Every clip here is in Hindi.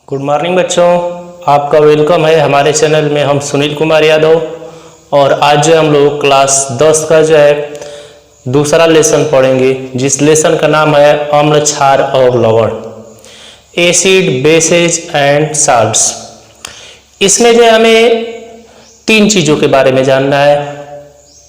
गुड मॉर्निंग बच्चों, आपका वेलकम है हमारे चैनल में। हम सुनील कुमार यादव और आज जो हम लोग क्लास 10 का जो है दूसरा लेसन पढ़ेंगे, जिस लेसन का नाम है अम्ल, क्षार और लवण, एसिड, बेसेज एंड साल्ट्स। इसमें जो हमें तीन चीज़ों के बारे में जानना है।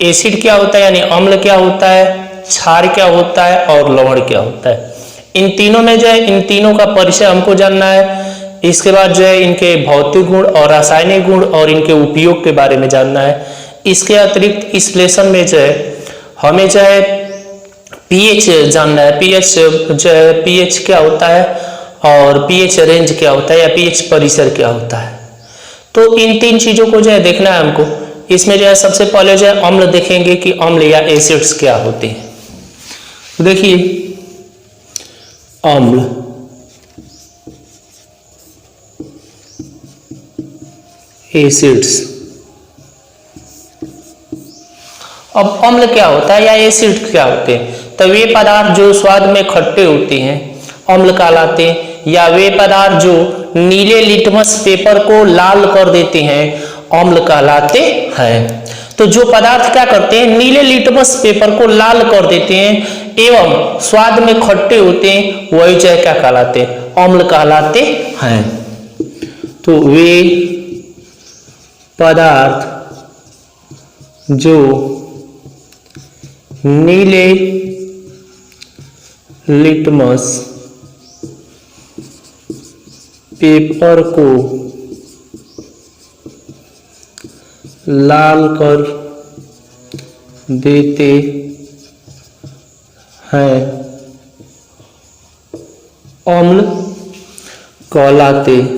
एसिड क्या होता है यानी अम्ल क्या होता है, क्षार क्या होता है और लवण क्या होता है। इन तीनों में जो है इन तीनों का परिचय हमको जानना है। इसके बाद जो है इनके भौतिक गुण और रासायनिक गुण और इनके उपयोग के बारे में जानना है। इसके अतिरिक्त इस लेसन में जो है हमें जो है पीएच जानना है। पीएच जो है पीएच क्या होता है और पीएच रेंज क्या होता है या पीएच परिसर क्या होता है। तो इन तीन चीज़ों को जो है देखना है हमको। इसमें जो है सबसे पहले जो है अम्ल देखेंगे कि अम्ल या एसिड्स क्या होते हैं। तो देखिए अम्ल, एसिड्स। अब अम्ल क्या होता है या एसिड क्या होते हैं, तो वे पदार्थ जो स्वाद में खट्टे होते हैं अम्ल कहलाते हैं, या वे पदार्थ जो नीले लिटमस पेपर को लाल कर देते हैं अम्ल कहलाते हैं। तो जो पदार्थ क्या करते हैं, नीले लिटमस पेपर को लाल कर देते हैं एवं स्वाद में खट्टे होते हैं, वही जो है क्या कहलाते हैं, अम्ल कहलाते हैं। तो वे पदार्थ जो नीले लिटमस पेपर को लाल कर देते हैं अम्ल कहलाते हैं।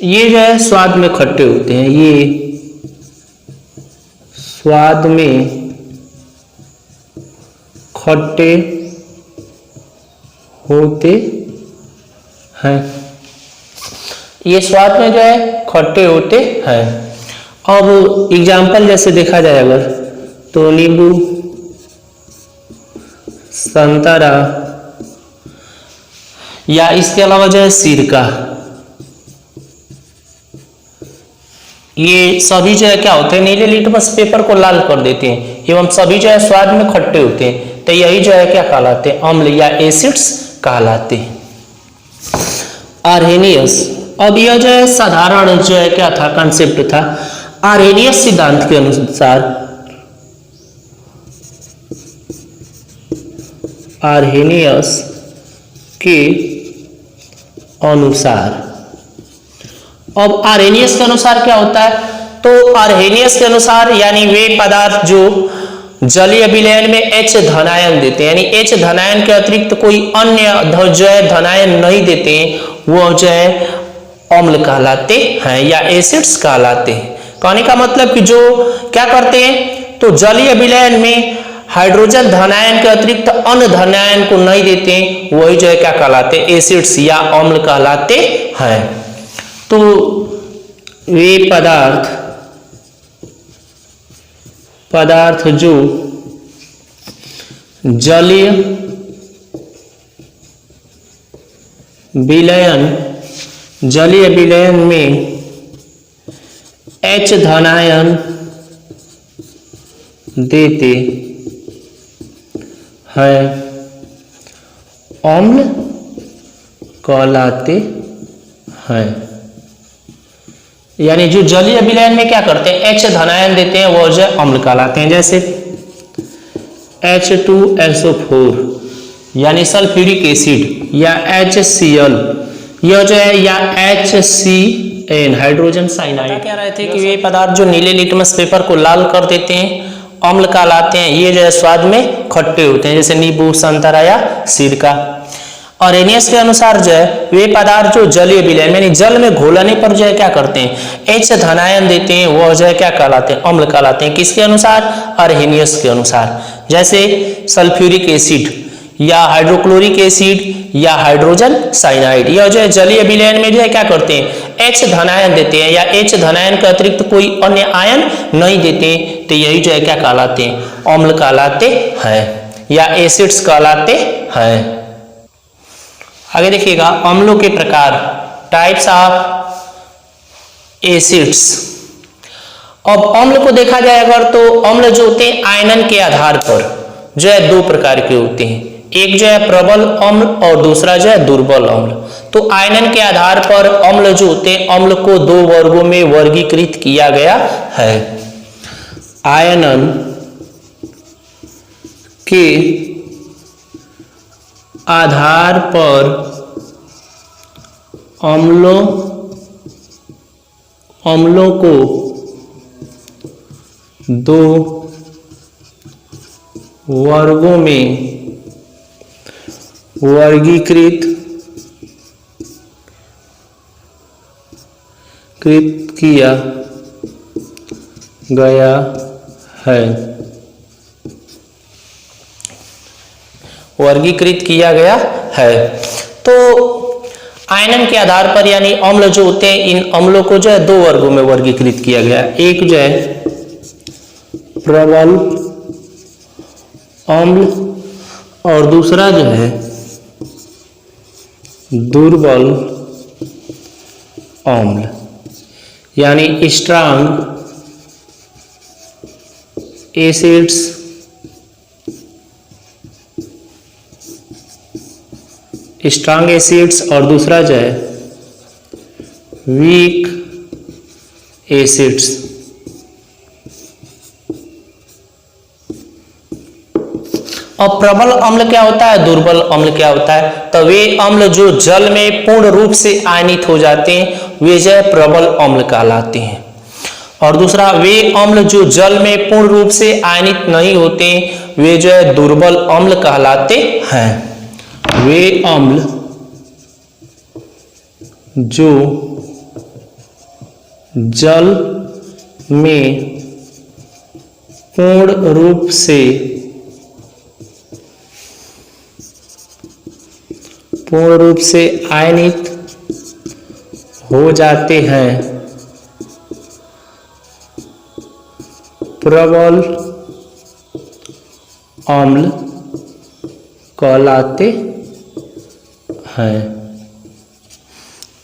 ये जो है स्वाद में खट्टे होते हैं, ये स्वाद में खट्टे होते हैं। ये स्वाद में जो है खट्टे होते हैं। अब एग्जाम्पल जैसे देखा जाए अगर, तो नींबू, संतरा या इसके अलावा जो है सिरका, ये सभी जो है क्या होते हैं, नीले लिटमस पेपर को लाल कर देते हैं एवं सभी जो है स्वाद में खट्टे होते हैं। तो यही जो है क्या कहलाते हैं, अम्ल या एसिड्स कहलाते हैं। आर्हेनियस, अब यह जो है साधारण जो है क्या था, कंसेप्ट था। आर्हेनियस सिद्धांत के अनुसार, आर्हेनियस के अनुसार, अब आर्हेनियस के अनुसार क्या होता है, तो आर्हेनियस के अनुसार यानी वे पदार्थ जो जलीय विलयन में H धनायन देते हैं, यानी H धनायन के अतिरिक्त कोई अन्य जो है धनायन नहीं देते हैं, वो जो है अम्ल कहलाते हैं या एसिड्स कहलाते हैं। कहने का मतलब कि जो क्या करते हैं, तो जलीय विलयन में हाइड्रोजन धनायन के अतिरिक्त अन्य धनायन को नहीं देते, वही जो है क्या कहलाते हैं, एसिड्स या अम्ल कहलाते हैं। तो वे पदार्थ जो जलीय विलयन में H धनायन देते हैं अम्ल कहलाते हैं। यानी जो जलीय विलयन में क्या करते हैं, H धनायन देते हैं, वो जो है अम्ल कहलाते हैं। जैसे H2SO4 यानी सल्फ्यूरिक एसिड या HCl, यह जो है या HCN हाइड्रोजन साइनाइड। कह रहे थे कि ये पदार्थ जो नीले लिटमस पेपर को लाल कर देते हैं अम्ल कहलाते हैं। ये जो है स्वाद में खट्टे होते हैं, जैसे नींबू, संतरा या सिरका। आर्हेनियस के अनुसार जो है वे पदार्थ जो जलीय विलयन यानी जल में घोलने पर जो है क्या करते हैं, H धनायन देते हैं, वो जो है क्या कहलाते हैं, अम्ल कहलाते हैं। किसके अनुसार, आर्हेनियस के अनुसार। जैसे सल्फ्यूरिक एसिड या हाइड्रोक्लोरिक एसिड या हाइड्रोजन साइनाइड, यह जो है जलीय विलयन में जो है क्या करते हैं, H धनायन देते हैं या H धनायन के अतिरिक्त कोई अन्य आयन नहीं देते, तो यही जो है क्या कहलाते हैं, अम्ल कहलाते हैं। या एसिड्स कहलाते हैं। आगे देखिएगा अम्लों के प्रकार, टाइप्स ऑफ एसिड्स। अब अम्ल को देखा जाए अगर तो अम्ल जो होते हैं आयनन के आधार पर जो है दो प्रकार के होते हैं, एक जो है प्रबल अम्ल और दूसरा जो है दुर्बल अम्ल। तो आयनन के आधार पर अम्ल जो होते हैं अम्ल को दो वर्गों में वर्गीकृत किया गया है। आयनन के आधार पर अम्लों को दो वर्गों में वर्गीकृत किया गया है। वर्गीकृत किया गया है। तो आयनन के आधार पर यानी अम्ल जो होते हैं इन अम्लों को जो है दो वर्गों में वर्गीकृत किया गया है। एक जो है प्रबल अम्ल और दूसरा जो है दुर्बल अम्ल यानी स्ट्रांग एसिड्स स्ट्रांग एसिड्स और दूसरा जो है वीक एसिड्स। अब प्रबल अम्ल क्या होता है, दुर्बल अम्ल क्या होता है? तो वे अम्ल जो जल में पूर्ण रूप से आयनित हो जाते हैं वे जो है प्रबल अम्ल कहलाते हैं। और दूसरा वे अम्ल जो जल में पूर्ण रूप से आयनित नहीं होते वे जो है दुर्बल अम्ल कहलाते हैं। वे अम्ल जो जल में पूर्ण रूप से आयनित हो जाते हैं प्रबल अम्ल कहलाते हैं।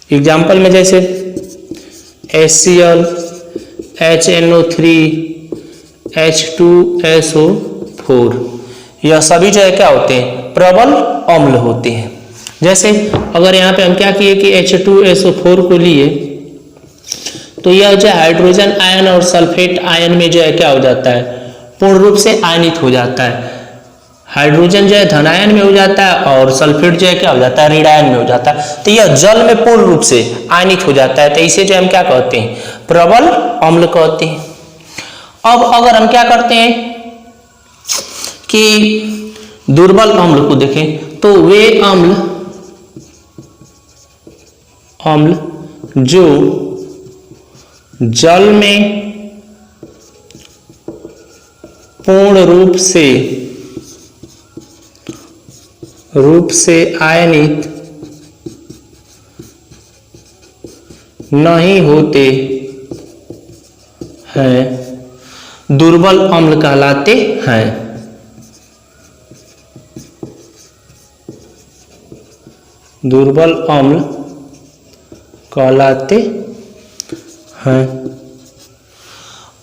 एग्जाम्पल में जैसे HCl, HNO3, H2SO4 यह सभी जो है क्या होते हैं, प्रबल अम्ल होते हैं। जैसे अगर यहाँ पे हम क्या किए कि H2SO4 को लिए तो यह जो हाइड्रोजन आयन और सल्फेट आयन में जो है क्या हो जाता है, पूर्ण रूप से आयनित हो जाता है। हाइड्रोजन जो है धनायन में हो जाता है और सल्फेट जो है क्या हो जाता है, ऋणायन में हो जाता है। तो यह जल में पूर्ण रूप से आयनित हो जाता है, तो इसे जो हम क्या कहते हैं, प्रबल अम्ल कहते हैं। अब अगर हम क्या करते हैं कि दुर्बल अम्ल को देखें तो वे अम्ल जो जल में पूर्ण रूप से आयनित नहीं होते हैं दुर्बल अम्ल कहलाते हैं। दुर्बल अम्ल कहलाते हैं।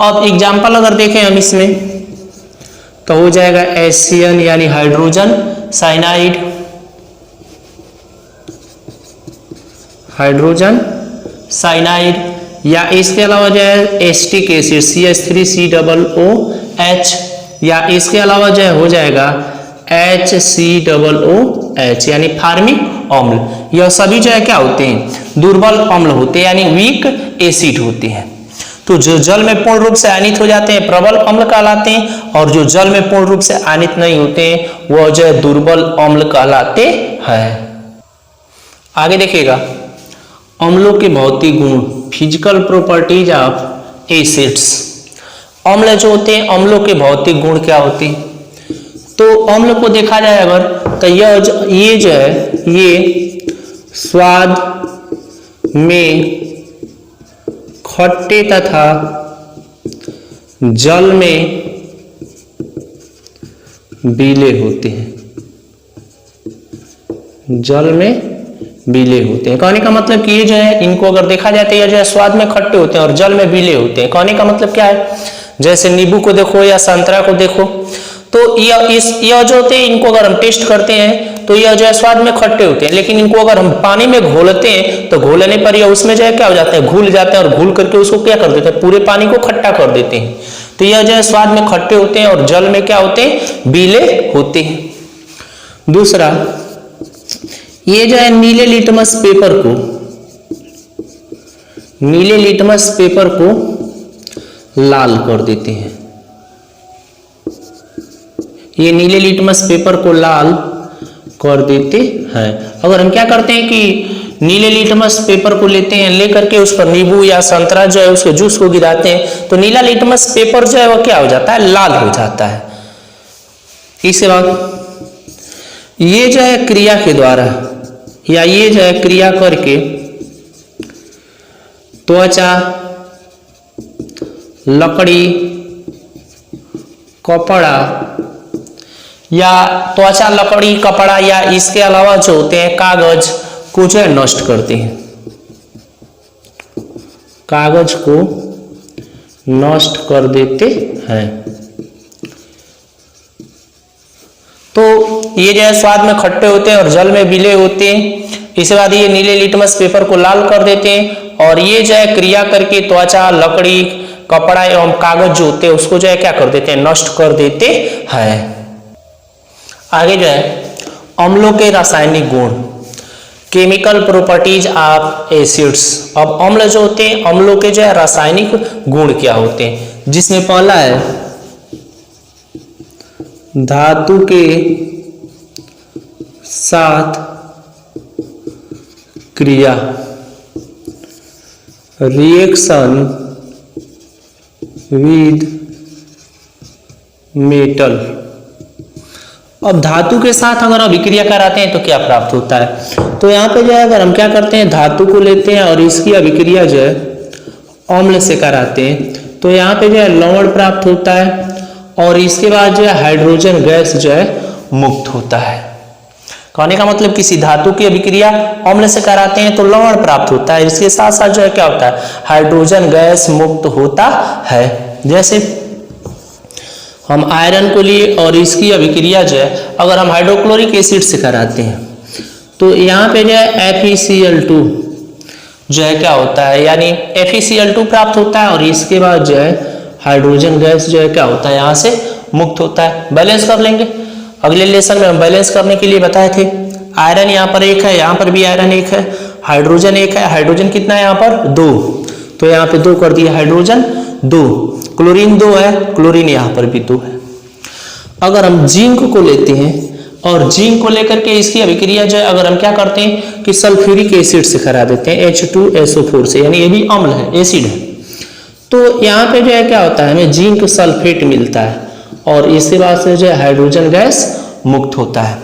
अब एग्जाम्पल अगर देखें हम इसमें तो हो जाएगा HCl यानी हाइड्रोजन साइनाइड, या इसके अलावा जो है एसिटिक एसिड CH3COOH, या इसके अलावा जो है हो जाएगा HCOOH यानी फार्मिक अम्ल। यह सभी जो है क्या होते हैं, दुर्बल अम्ल होते हैं यानी वीक एसिड होते हैं। तो जो जल में पूर्ण रूप से आयनित हो जाते हैं प्रबल अम्ल कहलाते हैं, और जो जल में पूर्ण रूप से आयनित नहीं होते हैं वह जो है दुर्बल अम्ल कहलाते हैं। आगे देखिएगा अम्लों के भौतिक गुण, फिजिकल प्रॉपर्टीज ऑफ एसिड्स। अम्ल जो होते हैं अम्लों के भौतिक गुण क्या होते हैं? तो अम्ल को देखा जाए अगर तो ये जो है ये स्वाद में खट्टे तथा जल में विलय होते हैं, जल में विलय होते हैं। कहने का मतलब कि ये जो है इनको अगर देखा जाए तो ये जो है स्वाद में खट्टे होते हैं और जल में विलय होते हैं। कहने का मतलब क्या है, जैसे नींबू को देखो या संतरा को देखो, तो यह जो होते हैं इनको अगर हम टेस्ट करते हैं तो यह जो है स्वाद में खट्टे होते हैं, लेकिन इनको अगर हम पानी में घोलते हैं तो घोलने पर यह उसमें जो है क्या हो जाते हैं, घुल जाते हैं और घुल करके उसको क्या कर देते हैं, पूरे पानी को खट्टा कर देते हैं। तो यह जो है स्वाद में खट्टे होते हैं और जल में क्या होते हैं, विलय होते हैं। दूसरा, ये जो है नीले लिटमस पेपर को लाल कर देते हैं। ये नीले लिटमस पेपर को लाल कर देते हैं। अगर हम क्या करते हैं कि नीले लिटमस पेपर को लेते हैं, लेकर के उस पर नींबू या संतरा जो है उसके जूस को गिराते हैं, तो नीला लिटमस पेपर जो है वो क्या हो जाता है, लाल हो जाता है। इसके बाद ये जो है क्रिया के द्वारा या ये जो है क्रिया करके त्वचा, लकड़ी, कपड़ा या त्वचा, लकड़ी, कपड़ा या इसके अलावा जो होते हैं कागज को जो है नष्ट करते हैं, कागज को नष्ट कर देते हैं। तो ये जो है स्वाद में खट्टे होते हैं और जल में विलय होते हैं। इसके बाद ये नीले लिटमस पेपर को लाल कर देते हैं और ये जो है क्रिया करके त्वचा, लकड़ी, कपड़ा एवं कागज जो होते हैं उसको जो है क्या कर देते हैं, नष्ट कर देते हैं। आगे जो है अम्लों के रासायनिक गुण, केमिकल प्रॉपर्टीज ऑफ एसिड्स। अब अम्ल जो होते हैं, अम्लों के जो है रासायनिक गुण क्या होते हैं, जिसमें पहला है धातु के साथ क्रिया, रिएक्शन विद मेटल। अब धातु के साथ अगर अभिक्रिया कराते हैं तो क्या प्राप्त होता है, तो यहाँ पे जो है अगर हम क्या करते हैं, धातु को लेते हैं और इसकी अभिक्रिया जो है अम्ल से कराते हैं, तो यहाँ पे जो है लवण प्राप्त होता है और इसके बाद जो है हाइड्रोजन गैस जो है मुक्त होता है। कहने का मतलब किसी धातु की अभिक्रिया अम्ल से कराते हैं तो लवण प्राप्त होता है, इसके साथ साथ जो है क्या होता है, हाइड्रोजन गैस मुक्त होता है। जैसे हम आयरन को लिए और इसकी अभिक्रिया जो है अगर हम हाइड्रोक्लोरिक एसिड से कराते हैं तो यहाँ पे जो है FeCl2 जो है क्या होता है, यानी FeCl2 प्राप्त होता है और इसके बाद जो है हाइड्रोजन गैस जो है क्या होता है, यहाँ से मुक्त होता है। बैलेंस कर लेंगे, अगले लेसन में हम बैलेंस करने के लिए बताए थे। आयरन यहाँ पर एक है, यहाँ पर भी आयरन एक है, हाइड्रोजन एक है, हाइड्रोजन कितना है यहाँ पर 2, तो यहाँ पे 2 कर दिया, हाइड्रोजन 2, क्लोरीन 2 है, क्लोरीन यहाँ पर भी 2 है। अगर हम जिंक को लेते हैं और जिंक को लेकर के इसकी अभिक्रिया जो है अगर हम क्या करते हैं कि सल्फ्यूरिक एसिड से करा देते हैं H2SO4 से, यानी ये भी अम्ल है, एसिड है, तो यहाँ पे जो है क्या होता है, हमें जिंक सल्फेट मिलता है और इसके बाद से जो है हाइड्रोजन गैस मुक्त होता है।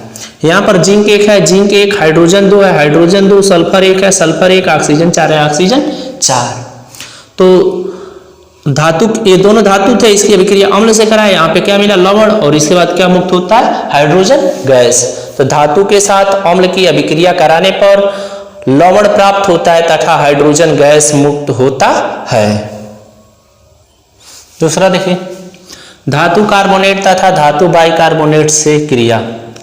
यहाँ पर जिंक एक है, जिंक एक, हाइड्रोजन 2 है, हाइड्रोजन 2, सल्फर एक है, सल्फर एक, ऑक्सीजन 4 है, ऑक्सीजन 4। तो धातु, ये दोनों धातु थे, इसकी अभिक्रिया अम्ल से करा है, यहाँ पे क्या मिला, लवण, और इसके बाद क्या मुक्त होता है, हाइड्रोजन गैस। तो धातु के साथ अम्ल की अभिक्रिया कराने पर लवण प्राप्त होता है तथा हाइड्रोजन गैस मुक्त होता है। दूसरा देखिए, धातु कार्बोनेट तथा धातु बाइकार्बोनेट से क्रिया।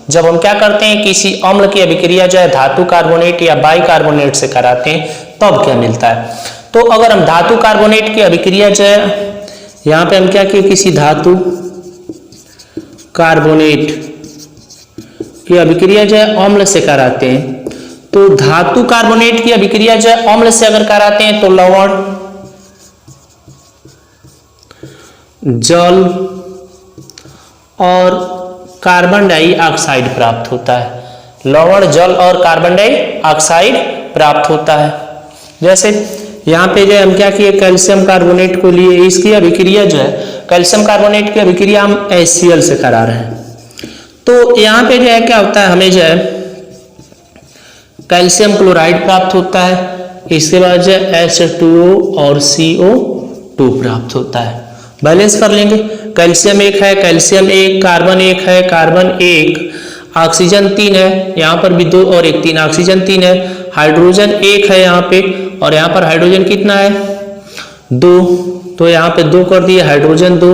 जब हम क्या करते हैं, किसी अम्ल की अभिक्रिया जो है धातु कार्बोनेट या बाइकार्बोनेट से कराते हैं तब क्या मिलता है। तो अगर हम धातु कार्बोनेट की अभिक्रिया जो है, यहाँ पे हम क्या किए, किसी धातु कार्बोनेट की अभिक्रिया जो है अम्ल से कराते हैं, तो धातु कार्बोनेट की अभिक्रिया जो है अम्ल से अगर कराते हैं तो लवण, जल और कार्बन डाइऑक्साइड प्राप्त होता है। लवण, जल और कार्बन डाइऑक्साइड प्राप्त होता है। जैसे यहाँ पे जो हम क्या किए, कैल्शियम कार्बोनेट को लिए, इसकी अभिक्रिया जो है, कैल्शियम कार्बोनेट की अभिक्रिया हम HCl से करा रहे हैं, तो यहाँ पे जो है क्या होता है, हमें जो है कैल्शियम क्लोराइड प्राप्त होता है, इसके बाद जो है H2O और CO2 प्राप्त होता है। बैलेंस कर लेंगे। कैल्शियम 1 है, कैल्शियम 1, कार्बन 1 है, कार्बन 1, ऑक्सीजन 3 है, यहाँ पर भी 2 और 1 3, ऑक्सीजन 3 है, हाइड्रोजन 1 है यहाँ पे, और यहाँ पर हाइड्रोजन कितना है 2, तो यहाँ पे 2 कर दिए, हाइड्रोजन 2,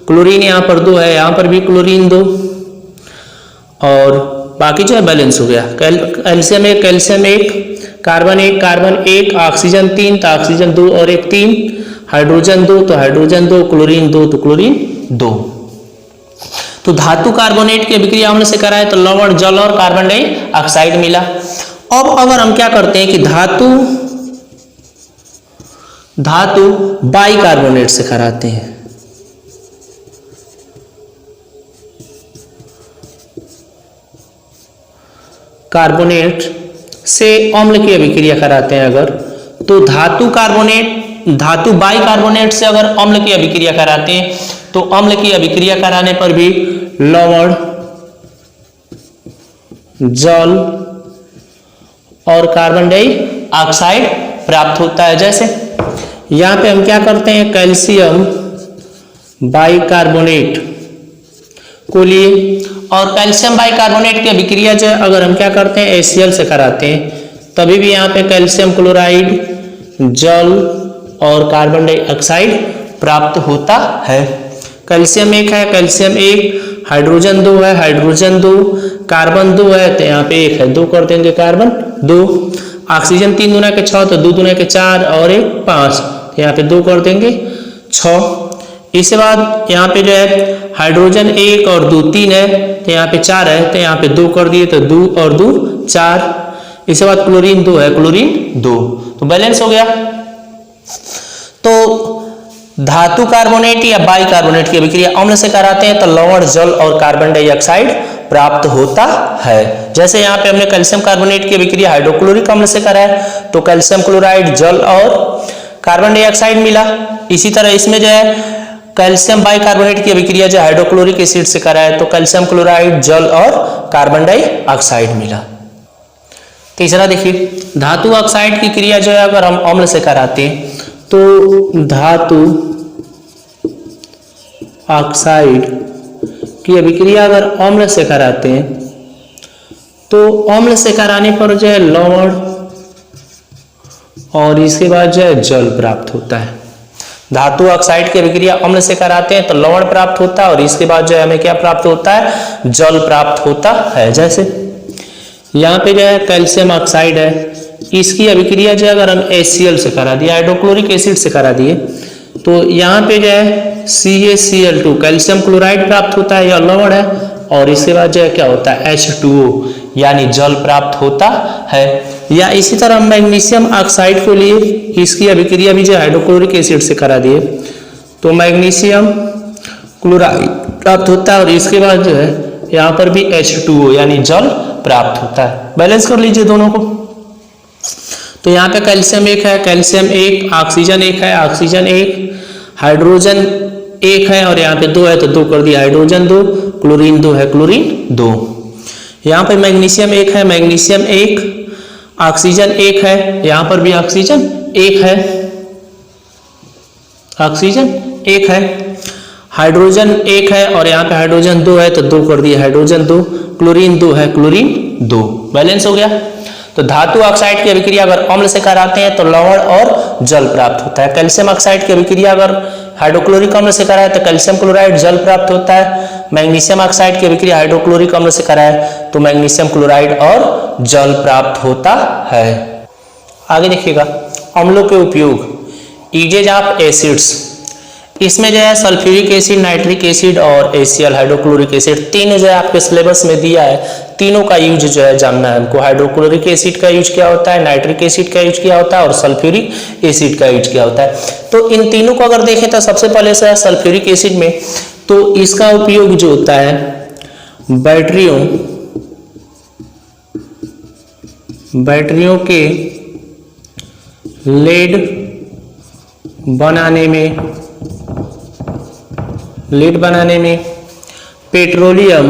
क्लोरीन यहाँ पर 2 है, यहाँ पर भी क्लोरीन 2, और बाकी जो है बैलेंस हो गया। कैल्शियम 1, कार्बन 1, ऑक्सीजन 3, तो ऑक्सीजन 2 और 1 3, हाइड्रोजन 2, तो हाइड्रोजन 2, क्लोरीन 2, तो क्लोरीन 2। तो धातु कार्बोनेट की अभिक्रिया अम्ल से कराए तो लवण, जल और कार्बन डाइऑक्साइड मिला। अब अगर हम क्या करते हैं कि धातु बाइकार्बोनेट से कराते हैं, कार्बोनेट से अम्ल की अभिक्रिया कराते हैं अगर, तो धातु बाइकार्बोनेट से अगर अम्ल की अभिक्रिया कराते हैं तो अम्ल की अभिक्रिया कराने पर भी लवण, जल और कार्बन डाइऑक्साइड प्राप्त होता है। जैसे यहां पे हम क्या करते हैं, कैल्शियम बाइकार्बोनेट को लिए, और कैल्शियम बाइकार्बोनेट की अभिक्रिया जो अगर हम क्या करते हैं HCl से कराते हैं, तभी भी यहाँ पे कैल्शियम क्लोराइड, जल और कार्बन डाइऑक्साइड प्राप्त होता है। कैल्शियम 1 है, कैल्शियम 1, हाइड्रोजन 2 है, हाइड्रोजन 2, कार्बन 2 है, तो यहाँ पे 1 है, 2 कर देंगे, कार्बन 2, ऑक्सीजन 3 दूना के 6, तो 2 दूना के 4 और 1 5, तो यहाँ पे 2 कर देंगे 6। इसके बाद यहाँ पे जो है हाइड्रोजन 1 और 2 3 है, तो यहाँ पे 4 है, तो यहाँ पे 2 कर दिए, तो 2 और 2 4। इसके बाद क्लोरीन 2 है, क्लोरीन 2, तो बैलेंस हो गया। तो धातु कार्बोनेट या बाइकार्बोनेट की अभिक्रिया अम्ल से कराते हैं तो लवण, जल और कार्बन डाइऑक्साइड प्राप्त होता है। जैसे यहाँ पे हमने कैल्शियम कार्बोनेट की अभिक्रिया हाइड्रोक्लोरिक अम्ल से कराया तो कैल्शियम क्लोराइड, जल और कार्बन डाइऑक्साइड मिला। इसी तरह इसमें जो है कैल्शियम बाइकार्बोनेट की अभिक्रिया जो हाइड्रोक्लोरिक एसिड से कराया तो कैल्शियम क्लोराइड, जल और कार्बन डाइऑक्साइड मिला। तीसरा देखिए, धातु ऑक्साइड की क्रिया जो है अगर हम अम्ल से कराते हैं तो धातु ऑक्साइड की अभिक्रिया अगर अम्ल से कराते हैं तो अम्ल से कराने पर जो है लवण और इसके बाद जो है जल प्राप्त होता है। धातु ऑक्साइड की अभिक्रिया अम्ल से कराते हैं तो लवण प्राप्त होता है और इसके बाद जो है हमें क्या प्राप्त होता है, जल प्राप्त होता है। जैसे यहाँ पे जो है कैल्शियम ऑक्साइड है, इसकी अभिक्रिया जो है अगर हम HCl से करा दिए, हाइड्रोक्लोरिक एसिड से करा दिए, तो यहाँ पे जो है CaCl2 कैल्शियम क्लोराइड प्राप्त होता है, यह लवण है, और इसके बाद जो है क्या होता है H2O यानी जल प्राप्त होता है। या इसी तरह मैग्नीशियम ऑक्साइड को लिए, इसकी अभिक्रिया भी जो है हाइड्रोक्लोरिक एसिड से करा दिए तो मैग्नीशियम क्लोराइड प्राप्त होता है और इसके बाद जो है यहाँ पर भी H2O यानी जल प्राप्त होता है। बैलेंस कर लीजिए दोनों को। तो यहाँ पे कैल्शियम 1 है, कैल्शियम 1, ऑक्सीजन 1 है, ऑक्सीजन 1, हाइड्रोजन 1 है और यहाँ पे 2 है तो 2 कर दिया, हाइड्रोजन 2, क्लोरीन 2 है, क्लोरीन 2। यहाँ पे मैग्नीशियम 1 है, मैग्नीशियम 1, ऑक्सीजन 1 है, यहाँ पर भी ऑक्सीजन 1 है, ऑक्सीजन 1 है, हाइड्रोजन 1 है और यहाँ पे हाइड्रोजन 2 है तो 2 कर दिया, हाइड्रोजन 2, क्लोरीन 2 है, क्लोरीन 2। बैलेंस हो गया। तो धातु ऑक्साइड की अभिक्रिया अगर अम्ल से कराते हैं तो लवण और जल प्राप्त होता है। कैल्शियम ऑक्साइड की अभिक्रिया अगर हाइड्रोक्लोरिक अम्ल से कराए तो कैल्शियम क्लोराइड, जल प्राप्त होता है। मैग्नीशियम ऑक्साइड की अभिक्रिया हाइड्रोक्लोरिक अम्ल से कराए तो मैग्नीशियम क्लोराइड और जल प्राप्त होता है। आगे देखिएगा, अम्लों के उपयोग, यूजेज ऑफ एसिड्स, इसमें जो है सल्फ्यूरिक एसिड, नाइट्रिक एसिड और HCl हाइड्रोक्लोरिक एसिड, तीनों जो है आपके सिलेबस में दिया है। तीनों का यूज जो है जानना है हमको। हाइड्रोक्लोरिक एसिड का यूज क्या होता है, नाइट्रिक एसिड का यूज क्या होता है और सल्फ्यूरिक एसिड का यूज क्या होता है। तो इन तीनों को अगर देखें तो सबसे पहले से है सल्फ्यूरिक एसिड में, तो इसका उपयोग जो होता है बैटरियों के लेड बनाने में, पेट्रोलियम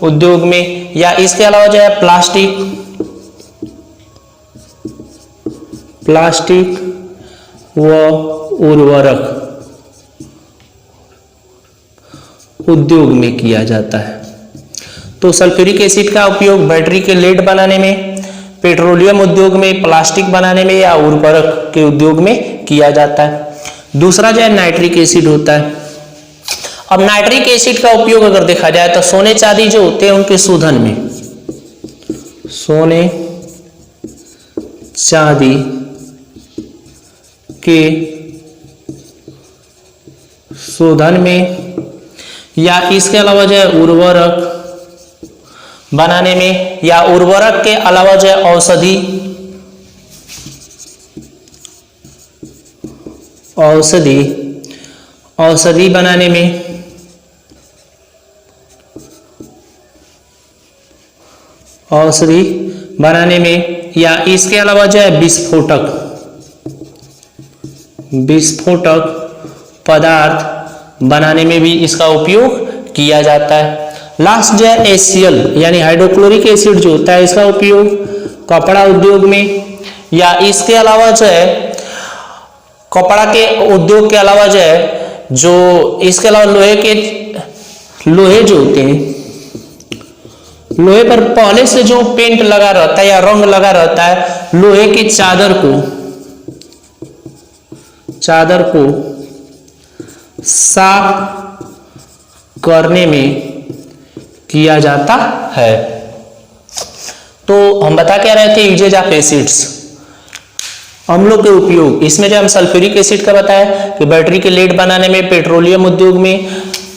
उद्योग में, या इसके अलावा जो है प्लास्टिक व उर्वरक उद्योग में किया जाता है। तो सल्फ्यूरिक एसिड का उपयोग बैटरी के लेड बनाने में, पेट्रोलियम उद्योग में, प्लास्टिक बनाने में या उर्वरक के उद्योग में किया जाता है। दूसरा जो है नाइट्रिक एसिड होता है। अब नाइट्रिक एसिड का उपयोग अगर देखा जाए तो सोने चांदी जो होते हैं उनके शोधन में, सोने चांदी के शोधन में या इसके अलावा जो है उर्वरक बनाने में या उर्वरक के अलावा जो है औषधि बनाने में, औषधि बनाने में या इसके अलावा जो है विस्फोटक पदार्थ बनाने में भी इसका उपयोग किया जाता है। लास्ट जो है HCl यानी हाइड्रोक्लोरिक एसिड जो होता है, इसका उपयोग कपड़ा उद्योग में या इसके अलावा जो है कपड़ा के उद्योग के अलावा जो है जो इसके अलावा लोहे जो होते हैं, लोहे पर पहले से जो पेंट लगा रहता है या रंग लगा रहता है, लोहे की चादर को साफ करने में किया जाता है। तो हम बता क्या रहे थे, यूजेज ऑफ एसिड्स, अम्लों के उपयोग। इसमें जो हम सल्फ्यूरिक एसिड का बताया कि बैटरी के लेड बनाने में, पेट्रोलियम उद्योग में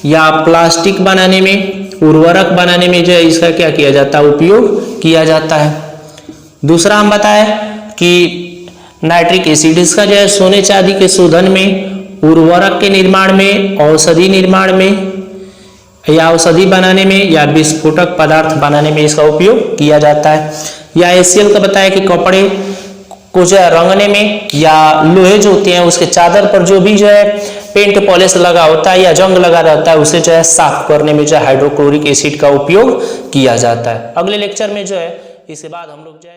या प्लास्टिक बनाने में, उर्वरक बनाने में जो है इसका क्या किया जाता है, उपयोग किया जाता है। दूसरा हम बताया कि नाइट्रिक एसिड, इसका जो है सोने चांदी के शोधन में, उर्वरक के निर्माण में, औषधि निर्माण में या औषधि बनाने में या विस्फोटक पदार्थ बनाने में इसका उपयोग किया जाता है। या HCl का बताया कि कपड़े को जो है रंगने में या लोहे जो होते हैं उसके चादर पर जो भी जो है पेंट पॉलिश लगा होता है या जंग लगा रहता है उसे जो है साफ करने में जो है हाइड्रोक्लोरिक एसिड का उपयोग किया जाता है। अगले लेक्चर में जो है इसके बाद हम लोग जो है